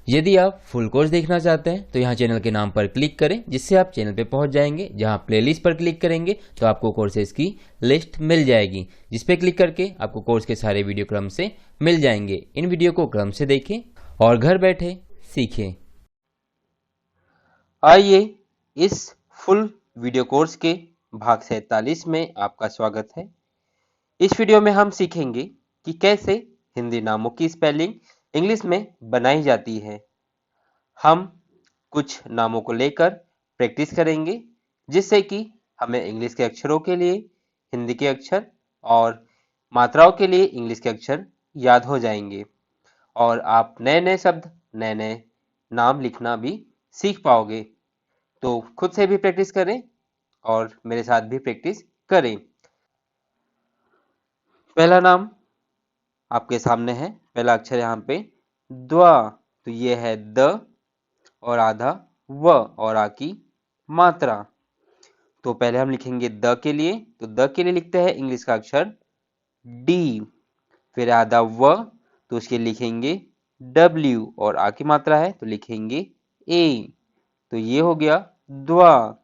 यदि आप full course देखना चाहते हैं तो यहाँ चैनल के नाम पर क्लिक करें, जिससे आप चैनल पे पहुंच जाएंगे। जहां प्लेलिस्ट पर क्लिक करेंगे तो आपको कोर्सेज की लिस्ट मिल जाएगी, जिस पे क्लिक करके आपको कोर्स के सारे वीडियो क्रम से मिल जाएंगे। इन वीडियो को क्रम से देखें और घर बैठे सीखें। आइए इस फुल वीडियो कोर्स के भाग 47 में आपका स्वागत है। इस वीडियो में हम सीखेंगे कि कैसे हिंदी नामों की स्पेलिंग इंग्लिश में बनाई जाती है। हम कुछ नामों को लेकर प्रैक्टिस करेंगे, जिससे कि हमें इंग्लिश के अक्षरों के लिए हिंदी के अक्षर और मात्राओं के लिए इंग्लिश के अक्षर याद हो जाएंगे और आप नए नए शब्द, नए नए नाम लिखना भी सीख पाओगे। तो खुद से भी प्रैक्टिस करें और मेरे साथ भी प्रैक्टिस करें। पहला नाम आपके सामने है। पहला अक्षर यहाँ पे द्वा, तो ये है द और आधा व और आ की मात्रा। तो पहले हम लिखेंगे द के लिए, तो द के लिए लिखते हैं इंग्लिश का अक्षर डी। फिर आधा व, तो उसके लिखेंगे डब्ल्यू और आ की मात्रा है तो लिखेंगे ए। तो ये हो गया द्वा।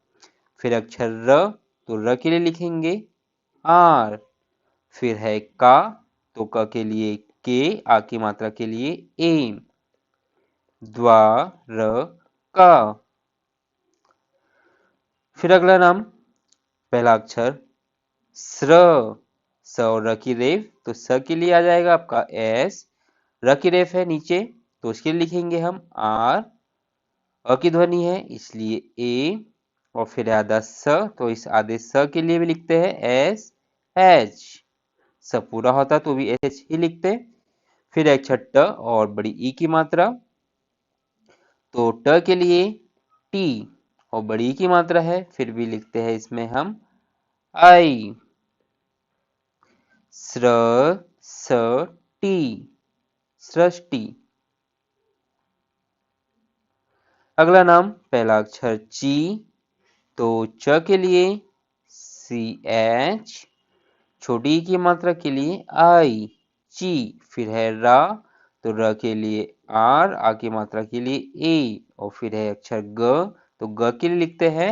फिर अक्षर र, तो र के लिए लिखेंगे आर। फिर है का, तो क के लिए के, आ की मात्रा के लिए ए। द्वा र का। फिर अगला नाम, पहला अक्षर स्र, स और र की रेफ, तो स के लिए आ जाएगा आपका एस। र की रेफ है नीचे, तो उसके लिए लिखेंगे हम आर। अ की ध्वनि है इसलिए ए। और फिर आधा स, तो इस आधे स के लिए भी लिखते हैं एस एच। स पूरा होता तो भी एच ही लिखते। फिर अक्षर ट और बड़ी ई की मात्रा, तो ट के लिए टी और बड़ी ई की मात्रा है, फिर भी लिखते हैं इसमें हम आई। स्र स टी, सृष्टि। अगला नाम, पहला अक्षर ची, तो च के लिए सी एच, छोटी की मात्रा के लिए आई ची। फिर है रा, तो र के लिए आर, आ की मात्रा के लिए ए। और फिर है अक्षर ग, तो ग के लिए लिखते हैं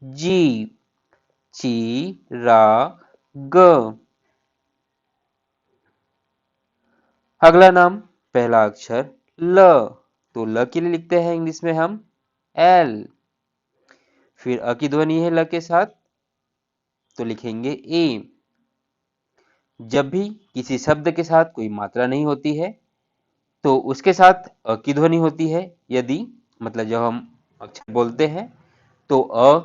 जी। ची रा ग। अगला नाम, पहला अक्षर ल, तो ल के लिए लिखते हैं इंग्लिश में हम एल। फिर अ की ध्वनि है ल के साथ, तो लिखेंगे ए। जब भी किसी शब्द के साथ कोई मात्रा नहीं होती है तो उसके साथ अ की ध्वनि होती है। यदि मतलब जब हम अक्षर बोलते हैं तो अ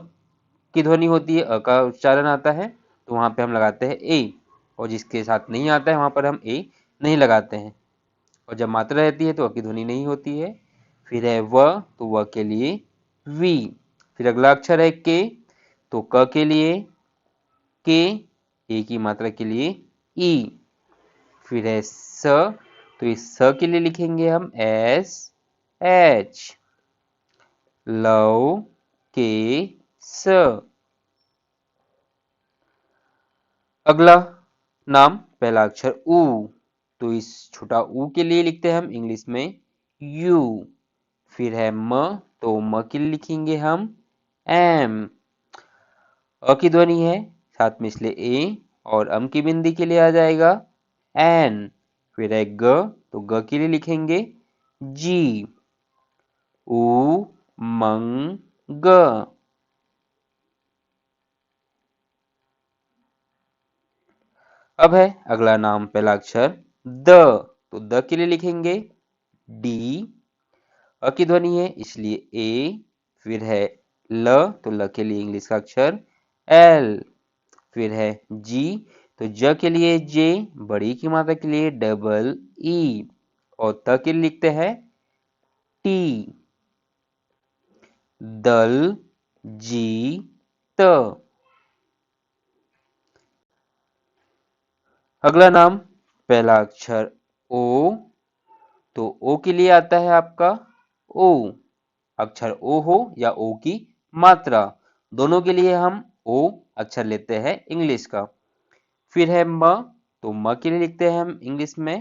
की ध्वनि होती है, अ का उच्चारण आता है, तो वहां पे हम लगाते हैं ए। और जिसके साथ नहीं आता है वहां पर हम ए नहीं लगाते हैं। और जब मात्रा रहती है तो अ की ध्वनि नहीं होती है। फिर है व, तो व के लिए वी। फिर अगला अक्षर है के, तो क के लिए के, ए की मात्रा के लिए ई। फिर है स, तो इस स के लिए लिखेंगे हम एस एच। लव के स। अगला नाम, पहला अक्षर उ, तो इस छोटा उ के लिए लिखते हैं हम इंग्लिश में यू। फिर है म, तो म के लिए लिखेंगे हम एम। अ की ध्वनि है साथ में इसलिए ए, और अम की बिंदी के लिए आ जाएगा एन। फिर है ग, तो ग के लिए लिखेंगे जी। उ मंग ग। अब है अगला नाम, पहला अक्षर द, तो द के लिए लिखेंगे डी। अ की ध्वनि है इसलिए ए। फिर है ल, तो ल के लिए इंग्लिश का अक्षर एल। फिर है जी, तो ज के लिए जे, बड़ी की मात्रा के लिए डबल ई। और त के लिए लिखते हैं टी। दल जी त। अगला नाम, पहला अक्षर ओ, तो ओ के लिए आता है आपका ओ। अक्षर ओ हो या ओ की मात्रा, दोनों के लिए हम ओ अक्षर लेते हैं इंग्लिश का। फिर है म, तो म के लिए लिखते हैं हम इंग्लिश में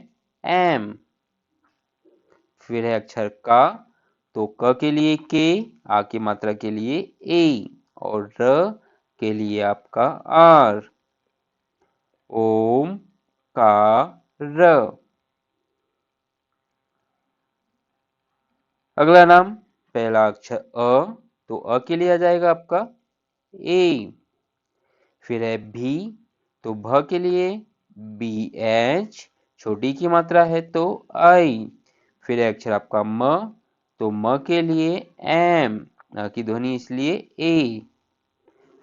एम। फिर है अक्षर का, तो क के लिए के, आ की मात्रा के लिए ए और र के लिए आपका आर। ओम का र। अगला नाम पहला अक्षर तो के लिए आ जाएगा आपका ए। फिर है भी, तो भ के लिए बी एच, छोटी की मात्रा है तो आई। फिर है अक्षर आपका म, तो म के लिए एम, की ध्वनि इसलिए ए।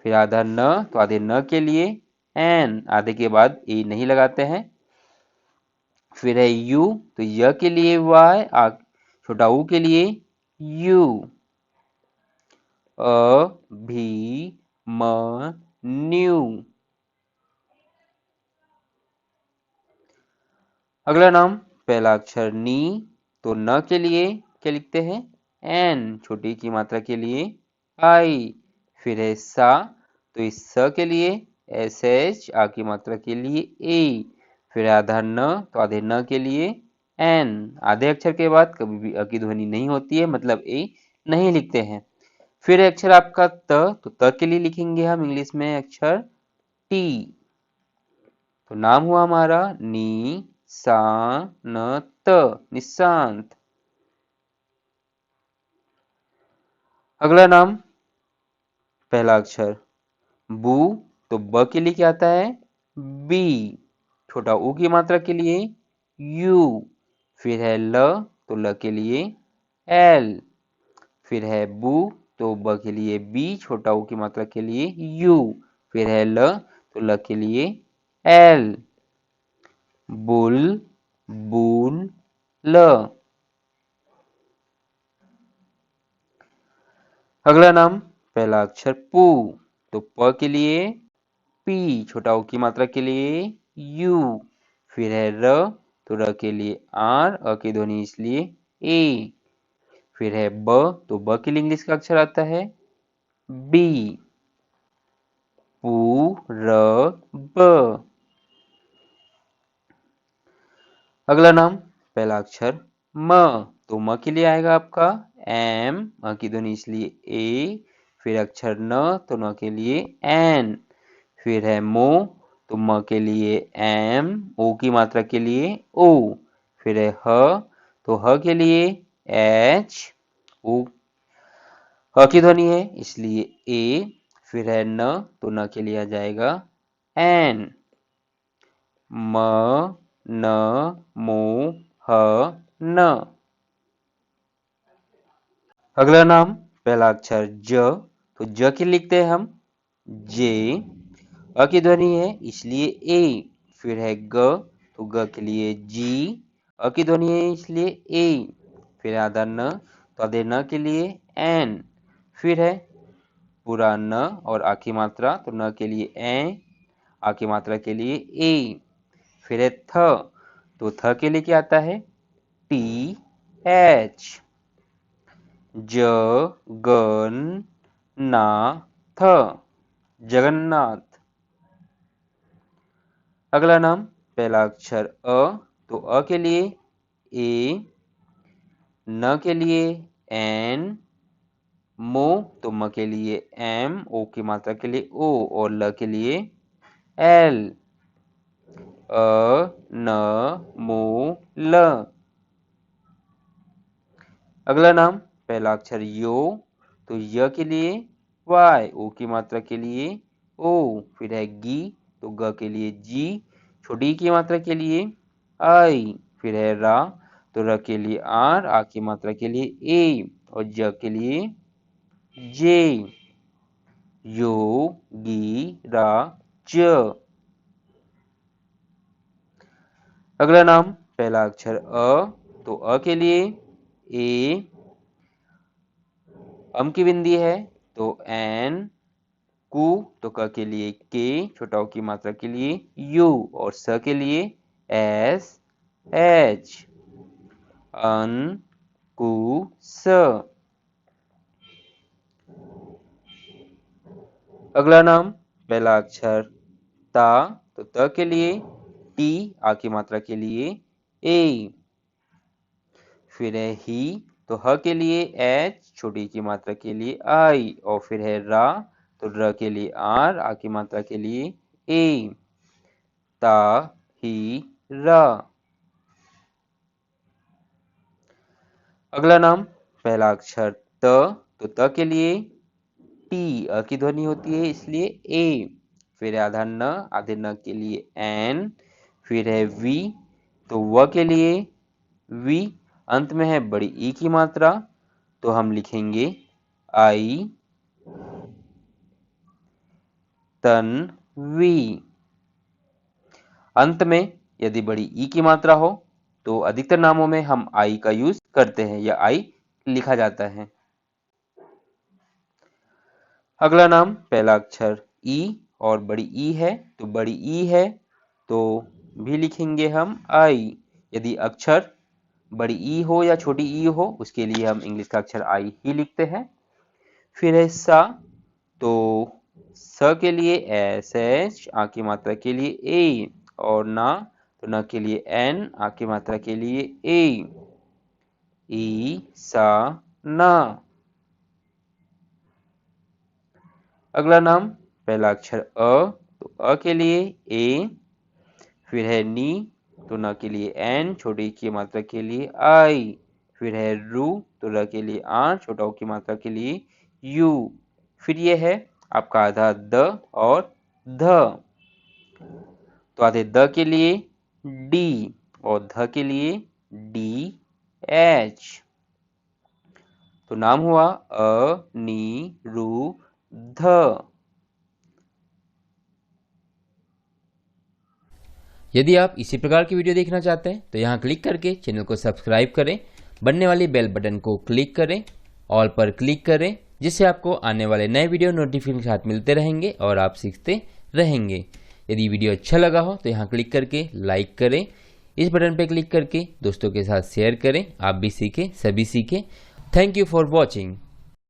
फिर आधा न, तो आधे न के लिए एन, आधे के बाद ए नहीं लगाते हैं। फिर है यू, तो य के लिए वाई, छोटा ऊ के लिए यू। भी म न्यू। अगला नाम पहला अक्षर नी, तो न के लिए क्या लिखते हैं एन, छोटी की मात्रा के लिए आई। फिर है सा, तो इस स के लिए एस एच, आ की मात्रा के लिए ए। फिर आधा न, तो आधे न के लिए एन, आधे अक्षर के बाद कभी भी अ की ध्वनि नहीं होती है, मतलब ए नहीं लिखते हैं। फिर है अक्षर आपका त, तो त के लिए लिखेंगे हम इंग्लिश में अक्षर टी। तो नाम हुआ हमारा नी सा न त, निशांत। अगला नाम पहला अक्षर बू, तो ब के लिए क्या आता है बी, छोटा ऊ की मात्रा के लिए यू। फिर है ल, तो ल के लिए एल। फिर है बू, तो ब के लिए बी, छोटा ऊ की मात्रा के लिए यू। फिर है ल, तो ल के लिए एल। बुल बूल ल। अगला नाम पहला अक्षर पू, तो प के लिए पी, छोटा ऊ की मात्रा के लिए यू। फिर है र, तो र के लिए आर, अ की ध्वनि इसलिए ए। फिर है ब, तो ब के लिए इंग्लिश का अक्षर आता है बी। पू र ब। अगला नाम पहला अक्षर म, तो म के लिए आएगा आपका एम, अ की ध्वनि इसलिए ए। फिर अक्षर न, तो न के लिए एन। फिर है मो, तो म के लिए एम, ओ की मात्रा के लिए ओ। फिर है ह, तो ह के लिए एच, ओ ह की ध्वनि है इसलिए ए। फिर है न, तो न के लिए आ जाएगा एन। म न मो ह न। अगला नाम पहला अक्षर ज, तो ज के लिखते हैं हम जे, अ की ध्वनि है इसलिए ए। फिर है ग, तो ग के लिए जी, अ की ध्वनि है इसलिए ए। फिर आधा न, तो आधे न के लिए एन। फिर है पूरा न और आ की मात्रा, तो न के लिए ए, आ की मात्रा के लिए ए। फिर है थ, तो थ के लिए क्या आता है टी एच। ज गन ना थ, जगन्नाथ। अगला नाम पहला अक्षर तो अ के लिए ए, न के लिए एन, मो, तो म के लिए एम, ओ की मात्रा के लिए ओ और ल के लिए एल। अ न मो ल। अगला नाम पहला अक्षर यो, तो य के लिए वाई, ओ की मात्रा के लिए ओ। फिर है गी, तो ग के लिए जी, छोटी की मात्रा के लिए आई। फिर है रा, तो र के लिए आर, आ की मात्रा के लिए ए और ज के लिए जे। यो गी रा ज। अगला नाम पहला अक्षर तो अ के लिए ए, अम की बिंदी है तो एन, कु, तो क के लिए के, छोटा ऊ की मात्रा के लिए यू और स के लिए एस एच। अन कु स। अगला नाम पहला अक्षर ता, तो त के लिए टी, आ की मात्रा के लिए ए। फिर है ही, तो ह के लिए एच, छोटी की मात्रा के लिए आई, और फिर है रा, तो र के लिए आर, आ की मात्रा के लिए ए। ता ही रा। अगला नाम, पहला अक्षर त, तो त के लिए टी, अ की ध्वनि होती है इसलिए ए। फिर है आधा न, आधे न के लिए एन। फिर है वी, तो व के लिए वी। अंत में है बड़ी ई की मात्रा, तो हम लिखेंगे आई तन वी। अंत में यदि बड़ी ई की मात्रा हो तो अधिकतर नामों में हम आई का यूज करते हैं या आई लिखा जाता है। अगला नाम, पहला अक्षर ई और बड़ी ई है, तो बड़ी ई है तो भी लिखेंगे हम आई। यदि अक्षर बड़ी ई हो या छोटी ई हो उसके लिए हम इंग्लिश का अक्षर आई ही लिखते हैं। फिर है सा, तो स के लिए एस एच, आ की मात्रा के लिए ए, और ना, तो ना के लिए एन, आ की मात्रा के लिए ए। ई सा ना। अगला नाम, पहला अक्षर अ, तो अ के लिए ए। फिर है नी, तो न के लिए एन, छोटी की मात्रा के लिए आई। फिर है रू, तो र के लिए आर, छोटा ऊ की मात्रा के लिए यू। फिर ये है आपका आधा द और ध, तो आधे द के लिए डी और ध के लिए डी एच। तो नाम हुआ अ नी रू ध। यदि आप इसी प्रकार की वीडियो देखना चाहते हैं तो यहाँ क्लिक करके चैनल को सब्सक्राइब करें, बनने वाली बेल बटन को क्लिक करें, ऑल पर क्लिक करें, जिससे आपको आने वाले नए वीडियो नोटिफिकेशन के साथ मिलते रहेंगे और आप सीखते रहेंगे। यदि वीडियो अच्छा लगा हो तो यहाँ क्लिक करके लाइक करें, इस बटन पर क्लिक करके दोस्तों के साथ शेयर करें। आप भी सीखें, सभी सीखें। Thank you for watching.